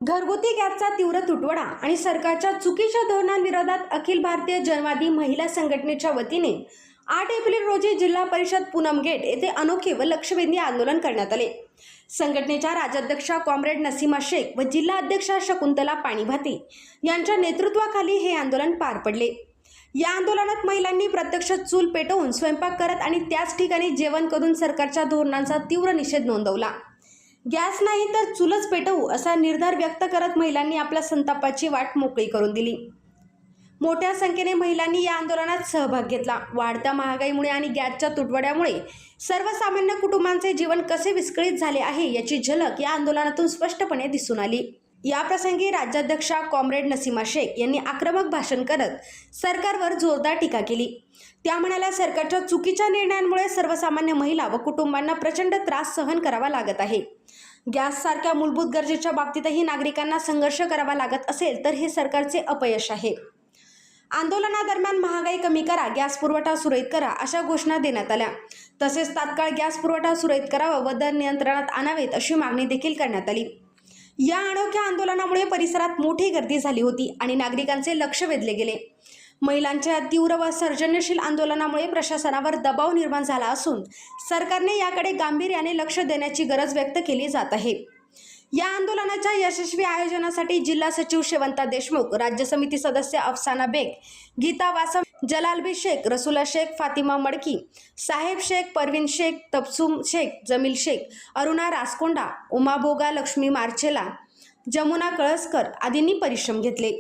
घरगुती गॅसचा तीव्र तुटवडा आणि सरकारच्या चुकीच्या धोरणांविरोधात अखिल भारतीय जनवादी महिला संघटनेच्या वतीने 8 एप्रिल रोजी जिल्हा परिषद पूनम गेट येथे अनोखे व लक्षवेधी आंदोलन करण्यात आले। संघटनेच्या राज्याध्यक्षा कॉम्रेड नसीमा शेख व जिल्हा अध्यक्षा शकुंतला पाणीभाती यांच्या नेतृत्वाखाली हे आंदोलन पार पडले। या आंदोलनात महिलांनी प्रत्यक्ष चूल पेटवून स्वयंपाक करत आणि त्याच ठिकाणी जेवण करून सरकारच्या धोरणांचा तीव्र निषेध नोंदवला। गॅस नाही तर चूलच पेटवू असा निर्धार व्यक्त करत महिलांनी आपल्या संतापाची वाट मोकळी करून दिली। मोठ्या संख्येने महिलांनी या आंदोलनात सहभाग घेतला। वाढत्या महागाईमुळे आणि गॅसच्या तुटवड्यामुळे सर्वसामान्य कुटुंबांचे जीवन कसे विस्कळीत झाले आहे याची झलक या आंदोलनातून स्पष्टपणे दिसून आली। या प्रसंगी राज्याध्यक्षा कॉम्रेड नसीमा शेख यांनी आक्रमक भाषण करत सरकारवर जोरदार टीका केली। त्या म्हणाल्या, सरकारच्या चुकीच्या निर्णयांमुळे सर्वसामान्य महिला व कुटुंबांना प्रचंड त्रास सहन करावा लागत आहे। गॅस सारख्या मूलभूत गरजेच्या बाबतीतही नागरिकांना संघर्ष करावा लागत असेल तर हे सरकारचे अपयश आहे। आंदोलनादरम्यान महागाई कमी करा, गॅस पुरवठा सुरळीत करा अशा घोषणा देण्यात आल्या। तसेच तात्काळ गॅस पुरवठा सुरळीत करावा व दर नियंत्रणात आणावेत अशी मागणी देखील करण्यात आली। या अनोख्या आंदोलनामुळे परिसरात मोठी गर्दी झाली होती आणि नागरिकांचे लक्ष वेधले गेले। महिलांच्या तीव्र व सर्जनशील आंदोलनामुळे प्रशासनावर दबाव निर्माण झाला असून सरकारने याकडे गांभीर्याने लक्ष देण्याची गरज व्यक्त केली जात आहे। या आंदोलनाच्या यशस्वी आयोजनासाठी जिल्हा सचिव शेवंता देशमुख, राज्य समिती सदस्य अफसाना बेग, गीता वासम, जलालबी शेख, रसुला शेख, फातिमा मडकी, साहेब शेख, परवीन शेख, तबसुम शेख, जमील शेख, अरुणा रासकोंडा, उमा बोगा, लक्ष्मी मार्चेला, जमुना कळसकर आदींनी परिश्रम घेतले।